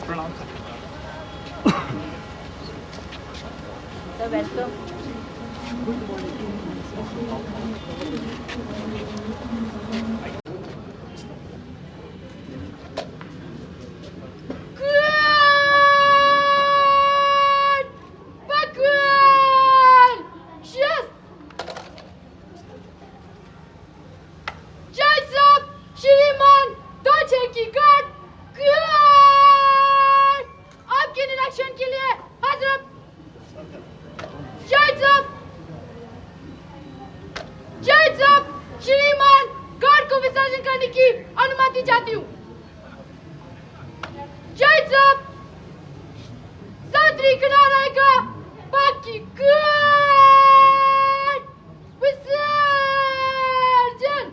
प्रणाम sir welcome श्रीमान guard को विसर्जन करने की अनुमति चाहती हूँ। जय साहब सात्री किनारा का बाकी गार्ड विसर्जन।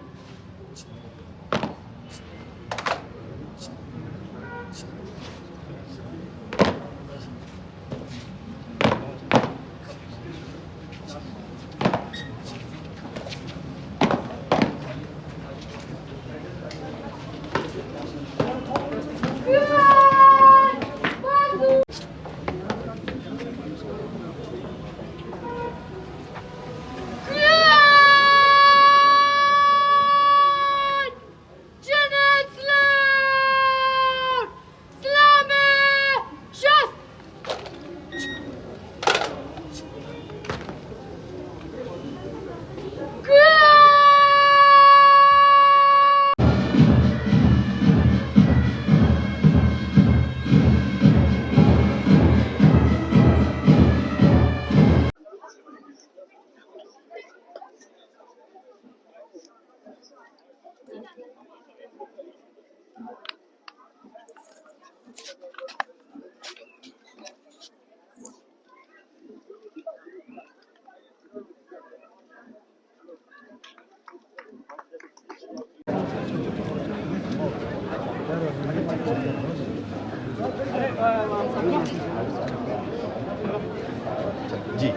जी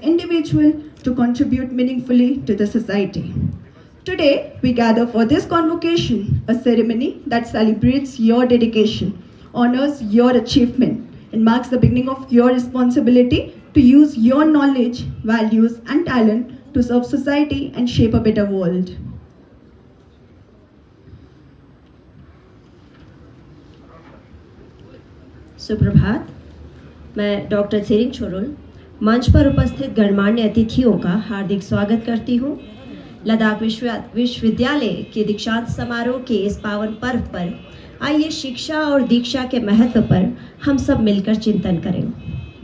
individual to contribute meaningfully to the society. Today, we gather for this convocation, a ceremony that celebrates your dedication, honors your achievement, and marks the beginning of your responsibility to use your knowledge, values, and talent to serve society and shape a better world. सुप्रभात। मैं doctor Tsering छोरुल मंच पर उपस्थित गणमान्य अतिथियों का हार्दिक स्वागत करती हूँ। लद्दाख विश्वविद्यालय के दीक्षांत समारोह के इस पावन पर्व पर आइए शिक्षा और दीक्षा के महत्व पर हम सब मिलकर चिंतन करें।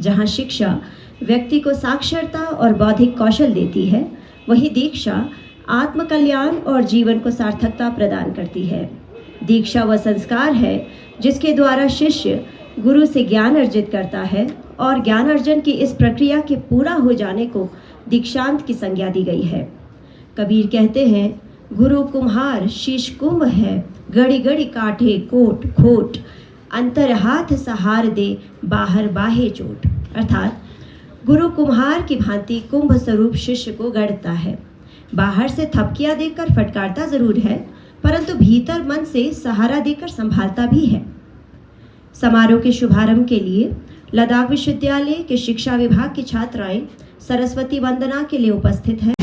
जहाँ शिक्षा व्यक्ति को साक्षरता और बौद्धिक कौशल देती है, वहीं दीक्षा आत्मकल्याण और जीवन को सार्थकता प्रदान करती है। दीक्षा वह संस्कार है जिसके द्वारा शिष्य गुरु से ज्ञान अर्जित करता है और ज्ञान अर्जन की इस प्रक्रिया के पूरा हो जाने को दीक्षांत की संज्ञा दी गई है। कबीर कहते हैं, गुरु कुम्हार शीश कुंभ है, गड़ी गड़ी काटे कोट खोट, अंतर हाथ सहार दे बाहर बाहे चोट। अर्थात गुरु कुम्हार की भांति कुंभ स्वरूप शिष्य को गढ़ता है। बाहर से थपकियां देकर फटकारता जरूर है, परंतु भीतर मन से सहारा देकर संभालता भी है। समारोह के शुभारंभ के लिए लद्दाख विश्वविद्यालय के शिक्षा विभाग की छात्राएं सरस्वती वंदना के लिए उपस्थित हैं।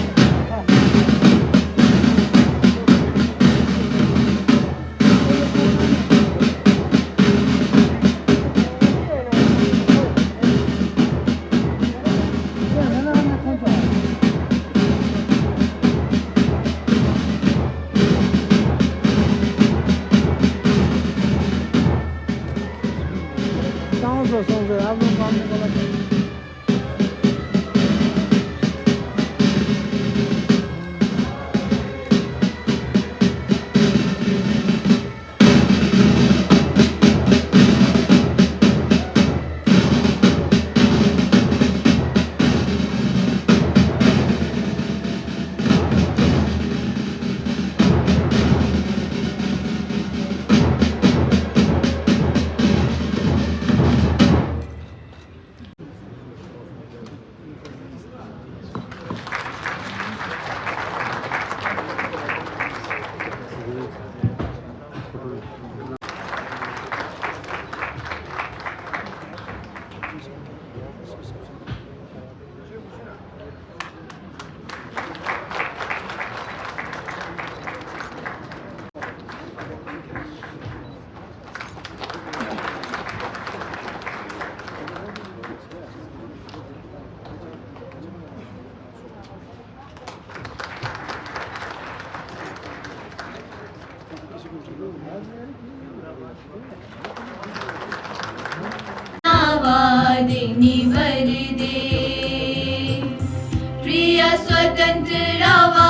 प्रिय स्वतंत्र रावा,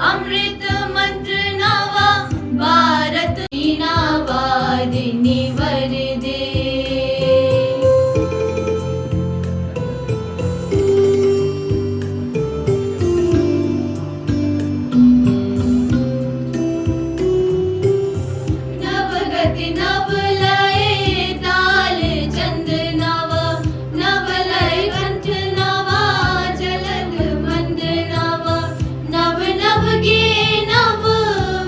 अमृत मंत्र नावा, भारत वीणावादिनी वरदे। नवगति नव लय ताल चंद नवा, नव लय कंठ नवा, जलद मंद नवा, नव नव के नव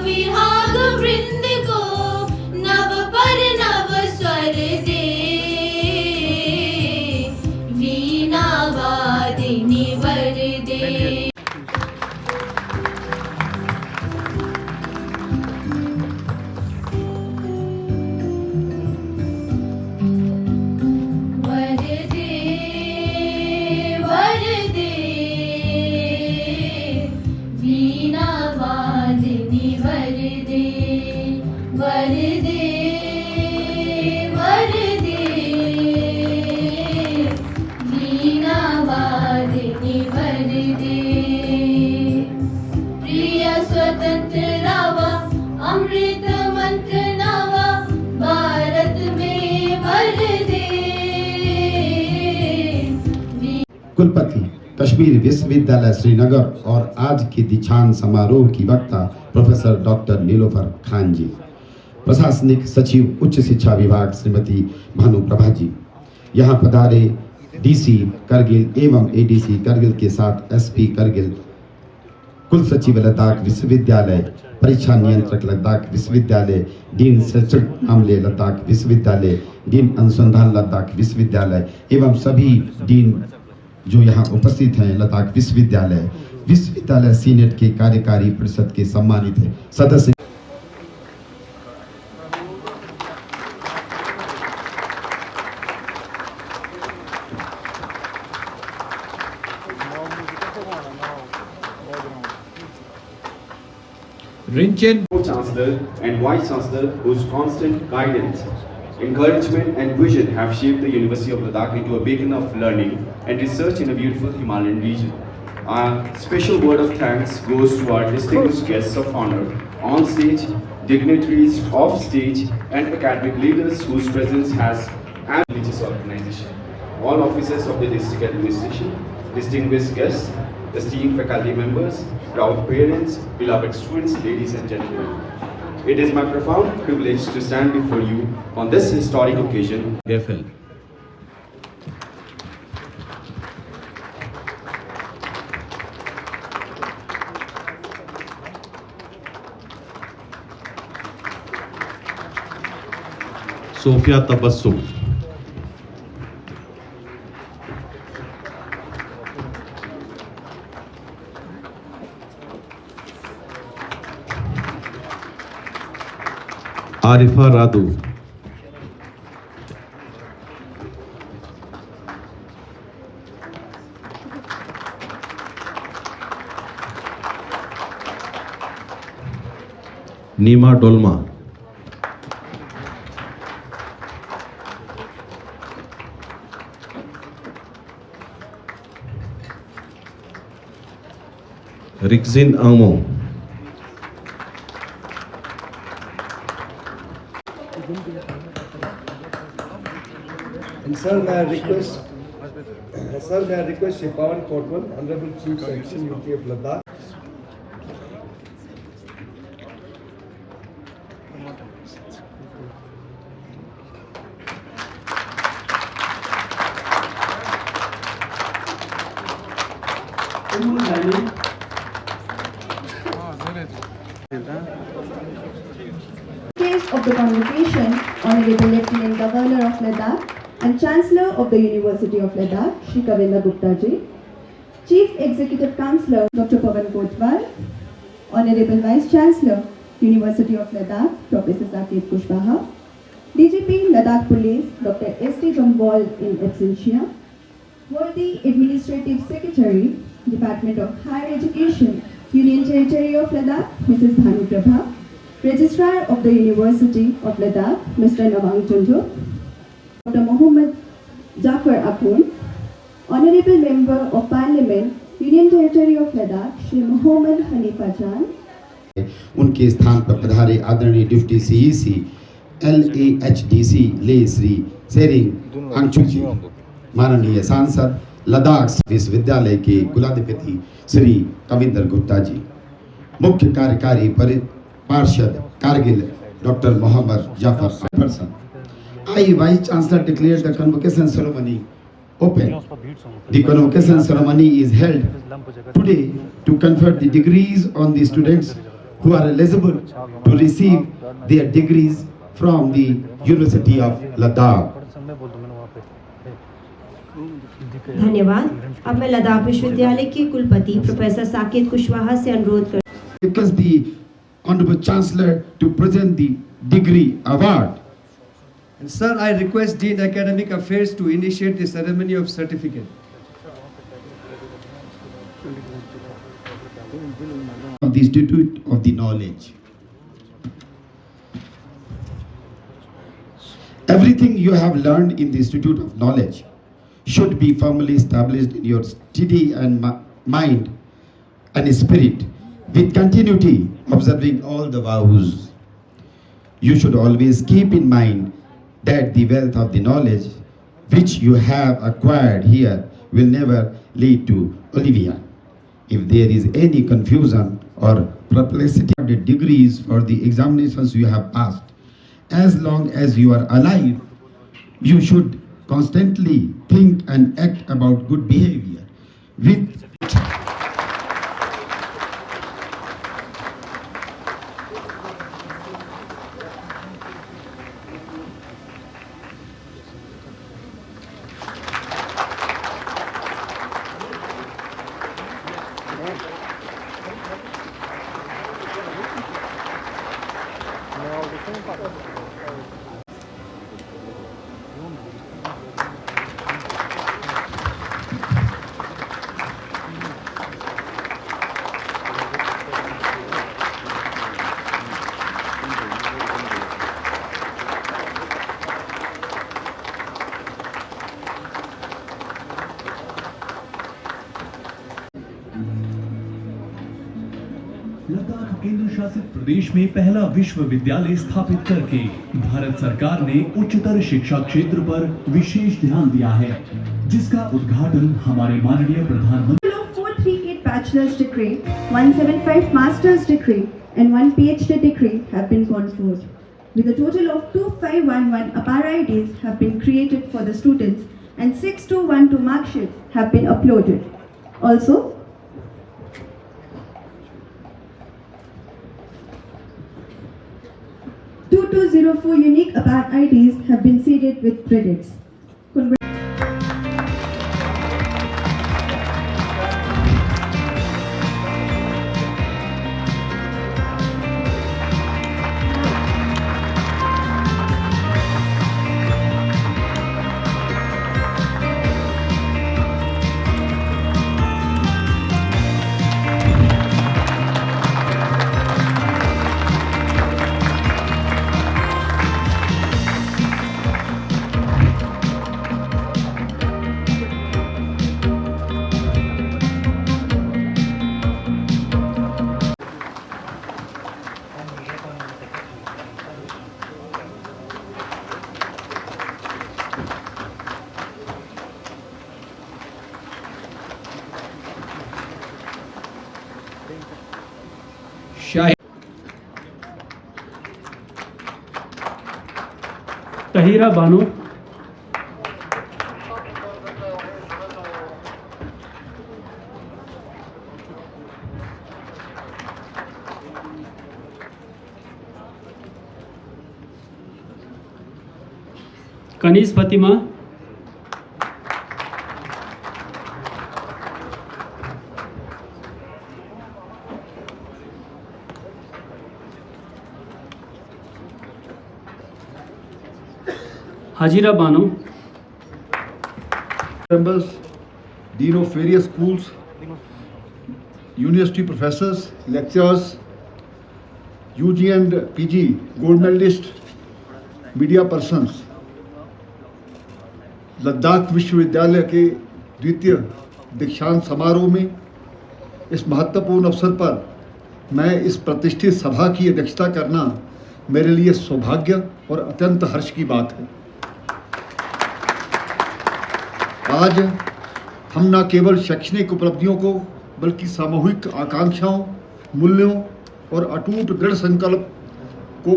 विहाग वृंद को, नव पर नव स्वर दे, वीणावादिनी वरदे। वरदे वरदे वीणावादिनी वरदे, वरदे वरदे वीणावादिनी वरदे। प्रिय स्वतंत्र रावा, अमृत मंत्र नावा, भारत में वरदे। कुलपति कश्मीर विश्वविद्यालय श्रीनगर और आज के दीक्षांत समारोह की वक्ता प्रोफेसर डॉक्टर नीलोफर खान जी, प्रशासनिक सचिव उच्च शिक्षा विभाग श्रीमती भानु प्रभा जी, यहाँ पधारे डीसी करगिल एवं एडीसी करगिल के साथ एसपी करगिल कुल सचिव लद्दाख विश्वविद्यालय, परीक्षा नियंत्रक लद्दाख विश्वविद्यालय, डीन शैक्षणिक मामले लद्दाख विश्वविद्यालय, डीन अनुसंधान लद्दाख विश्वविद्यालय एवं सभी डीन जो यहाँ उपस्थित हैं लद्दाख विश्वविद्यालय सीनेट के कार्यकारी परिषद के सम्मानित सदस्य। Rinchen Chancellor and Vice Chancellor whose constant guidance, encouragement and vision have shaped the University of Ladakh into a beacon of learning and research in a beautiful Himalayan region. A special word of thanks goes to our distinguished guests of honor on stage, dignitaries off stage and academic leaders whose presence has and religious organization. All officers of the district administration, distinguished guests, esteemed faculty members, proud parents, beloved students, ladies and gentlemen. It is my profound privilege to stand before you on this historic occasion. Gefel. Sofia Tabassum. Arifa Radu. Nima Dolma. Rixin Amo. And sir, may I request Shri Pawan Kotwal, Honorable Chief Section UT of Ladakh. Case of the convocation, Honorable Lieutenant Governor of Ladakh and Chancellor of the University of Ladakh, Shri Kavindra Gupta ji, Chief Executive Councillor Dr. Pawan Kotwal, Honorable Vice Chancellor, University of Ladakh, Professor Saket Kushwaha, DGP Ladakh Police, Dr. S.T. Jambal in absentia, worthy Administrative Secretary, Department of Higher Education, Union Territory of Ladakh, Mrs. Bhanu Prabha, Registrar of the University of Ladakh, Mr. Nawang Tunjo, Dr. Mohammad Jafar Apoon, Honorable Member of Parliament, Union Territory of Ladakh, Shri Mohammad Hanifa Jan, उनके स्थान पर पधारे आदरणीय deputy CEC LAHDC ले श्री सेरिंग अंगचू जी, माननीय सांसद लद्दाख विश्वविद्यालय के कुलाधिपति श्री कविंद्र गुप्ता जी, मुख्य कार्यकारी पार्षद Kargil doctor Mohammad Jafar person. I, Vice Chancellor, declare the convocation ceremony open. The convocation ceremony is held today to confer the degrees on the students who are eligible to receive their degrees from the University of Ladakh. धन्यवाद. अब मैं लद्दाख विश्वविद्यालय के कुलपति professor Saket Kushwaha से अनुरोध कर Request the Honorable Chancellor to present the degree award. And sir, I request Dean Academic Affairs to initiate the ceremony of certificate. Of the Institute of the Knowledge. Everything you have learned in the Institute of Knowledge should be firmly established in your steady and mind and spirit, with continuity, observing all the vows. You should always keep in mind that the wealth of the knowledge which you have acquired here will never lead to oblivion. If there is any confusion or perplexity of the degrees for the examinations you have passed, as long as you are alive, you should constantly think and act about good behavior with केंद्र शासित प्रदेश में पहला विश्वविद्यालय स्थापित करके भारत सरकार ने उच्चतर शिक्षा क्षेत्र पर विशेष ध्यान दिया है, जिसका उद्घाटन हमारे माननीय प्रधानमंत्री 438 bachelor's degree, 175 master's degree and 1 PhD degree have been conferred. With a total of 2511 APAR IDs have been created for the students and 6212 mark sheets have been uploaded. Also, 2204 unique APAR IDs have been seeded with credits. तहीरा Bano, कनीज Fathima, Hajira Bano, members, dean of various schools, university professors, lecturers, UG and PG gold medalist, media persons, Ladakh विश्वविद्यालय के द्वितीय दीक्षांत समारोह में इस महत्वपूर्ण अवसर पर मैं इस प्रतिष्ठित सभा की अध्यक्षता करना मेरे लिए सौभाग्य और अत्यंत हर्ष की बात है। आज हम न केवल शैक्षणिक उपलब्धियों को बल्कि सामूहिक आकांक्षाओं, मूल्यों और अटूट दृढ़ संकल्प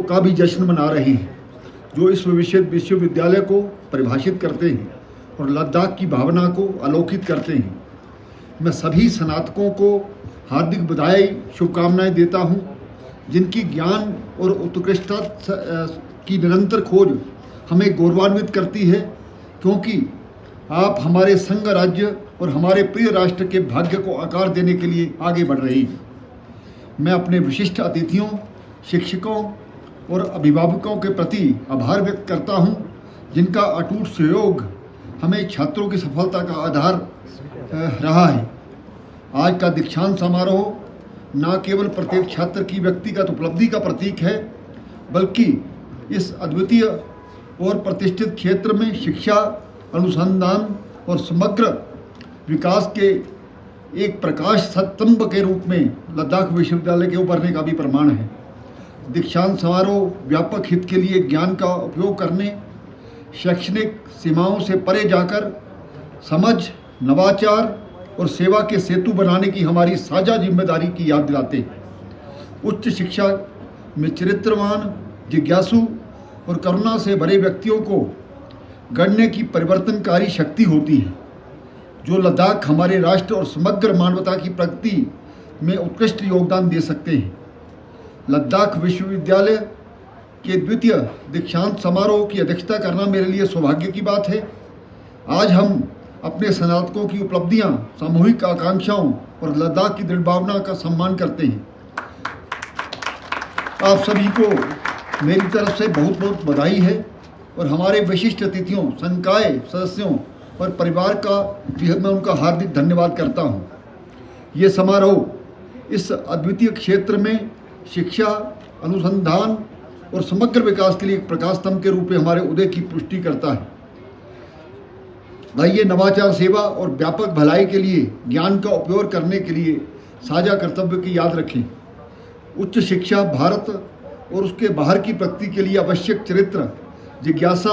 का भी जश्न मना रहे हैं, जो इस विश्वविद्यालय को परिभाषित करते हैं और लद्दाख की भावना को आलोकित करते हैं। मैं सभी स्नातकों को हार्दिक बधाई, शुभकामनाएं देता हूं, जिनकी ज्ञान और उत्कृष्टता की निरंतर खोज हमें गौरवान्वित करती है, क्योंकि आप हमारे संघ राज्य और हमारे प्रिय राष्ट्र के भाग्य को आकार देने के लिए आगे बढ़ रही हैं। मैं अपने विशिष्ट अतिथियों, शिक्षकों और अभिभावकों के प्रति आभार व्यक्त करता हूं, जिनका अटूट सहयोग हमें छात्रों की सफलता का आधार रहा है। आज का दीक्षांत समारोह न केवल प्रत्येक छात्र की व्यक्तिगत उपलब्धि का प्रतीक है, बल्कि इस अद्वितीय और प्रतिष्ठित क्षेत्र में शिक्षा, अनुसंधान और समग्र विकास के एक प्रकाश स्तंभ के रूप में लद्दाख विश्वविद्यालय के उभरने का भी प्रमाण है। दीक्षांत समारोह व्यापक हित के लिए ज्ञान का उपयोग करने, शैक्षणिक सीमाओं से परे जाकर समझ, नवाचार और सेवा के सेतु बनाने की हमारी साझा जिम्मेदारी की याद दिलाते हैं। उच्च शिक्षा में चरित्रवान, जिज्ञासु और करुणा से भरे व्यक्तियों को गढ़ने की परिवर्तनकारी शक्ति होती है, जो लद्दाख हमारे राष्ट्र और समग्र मानवता की प्रगति में उत्कृष्ट योगदान दे सकते हैं। लद्दाख विश्वविद्यालय के द्वितीय दीक्षांत समारोह की अध्यक्षता करना मेरे लिए सौभाग्य की बात है। आज हम अपने स्नातकों की उपलब्धियां, सामूहिक आकांक्षाओं और लद्दाख की दृढ़ भावना का सम्मान करते हैं। आप सभी को मेरी तरफ से बहुत बहुत बधाई है और हमारे विशिष्ट अतिथियों, संकाय सदस्यों और परिवार का भी मैं उनका हार्दिक धन्यवाद करता हूं। ये समारोह इस अद्वितीय क्षेत्र में शिक्षा, अनुसंधान और समग्र विकास के लिए एक प्रकाश स्तंभ के रूप में हमारे उदय की पुष्टि करता है। आइए नवाचार, सेवा और व्यापक भलाई के लिए ज्ञान का उपयोग करने के लिए साझा कर्तव्य की याद रखें। उच्च शिक्षा भारत और उसके बाहर की प्रगति के लिए आवश्यक चरित्र, जिज्ञासा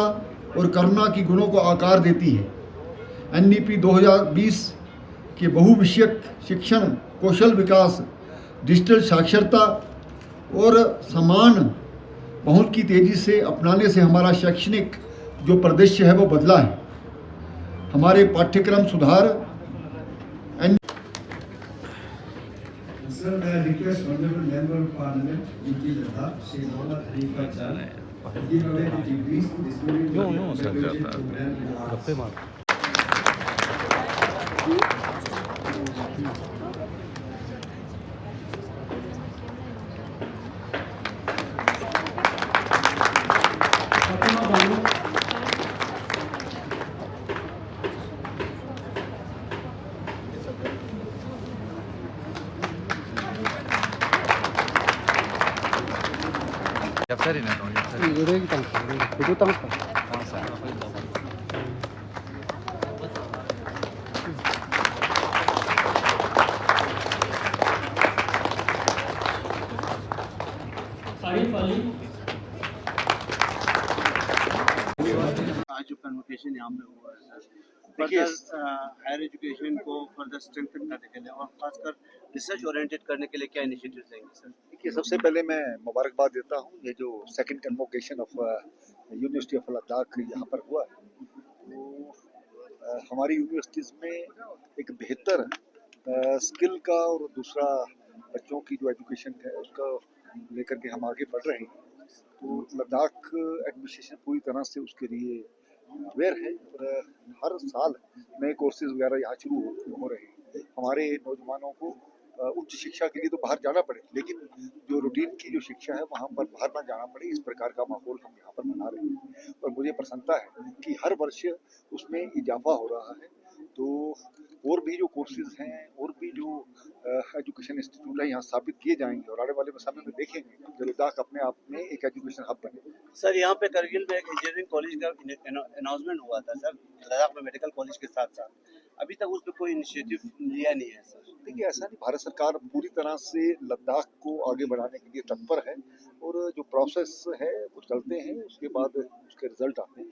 और करुणा की गुणों को आकार देती है। NEP 2020 के बहुविषयक शिक्षण, कौशल विकास, डिजिटल साक्षरता और समान पहुंच की तेजी से अपनाने से हमारा शैक्षणिक जो परिदृश्य है वो बदला है। हमारे पाठ्यक्रम सुधार Sir, may I request Honorable Member of Parliament, UT Ladakh, Shri Mohammad Hanifa Chan, to give away the degrees to this graduate program in arts. Fatima Bano सारिफ Ali आज जो कन्वोकेशन यहाँ में हुआ है फर्दर हायर एजुकेशन को फर्दर स्ट्रेंथन करने के लिए और खासकर रिसर्च ओरिएंटेड करने के लिए क्या इनिशिएटिव्स लेंगे सर? देखिए, सबसे पहले मैं मुबारकबाद देता हूँ। ये जो second convocation of university of Ladakh यहाँ पर हुआ है, तो हमारी यूनिवर्सिटीज़ में एक बेहतर स्किल का और दूसरा बच्चों की जो एजुकेशन है उसका लेकर के हम आगे बढ़ रहे हैं। तो लद्दाख एडमिनिस्ट्रेशन पूरी तरह से उसके लिए अवेयर है और हर साल नए कोर्सेज वगैरह यहाँ शुरू हो रहे हैं। हमारे नौजवानों को उच्च शिक्षा के लिए तो बाहर जाना पड़े, लेकिन जो रूटीन की जो शिक्षा है वहाँ पर बाहर ना जाना पड़े, इस प्रकार का माहौल हम यहाँ पर बना रहे हैं। और मुझे प्रसन्नता है कि हर वर्ष उसमें इजाफा हो रहा है। तो और भी जो कोर्सेज हैं और भी जो एजुकेशन इंस्टीट्यूट है यहाँ स्थापित किए जाएंगे और आने वाले समय में देखेंगे कि लद्दाख अपने आप में एक एजुकेशन हब बने। सर, यहाँ पे करगिल में एक इंजीनियरिंग कॉलेज का अनाउंसमेंट हुआ था सर, लद्दाख में मेडिकल कॉलेज के साथ साथ अभी तक उस पर कोई इनिशिएटिव लिया नहीं है सर। देखिए, ऐसा नहीं, भारत सरकार पूरी तरह से लद्दाख को आगे बढ़ाने के लिए तत्पर है और जो प्रोसेस है वो चलते हैं, उसके बाद उसके रिजल्ट आते हैं।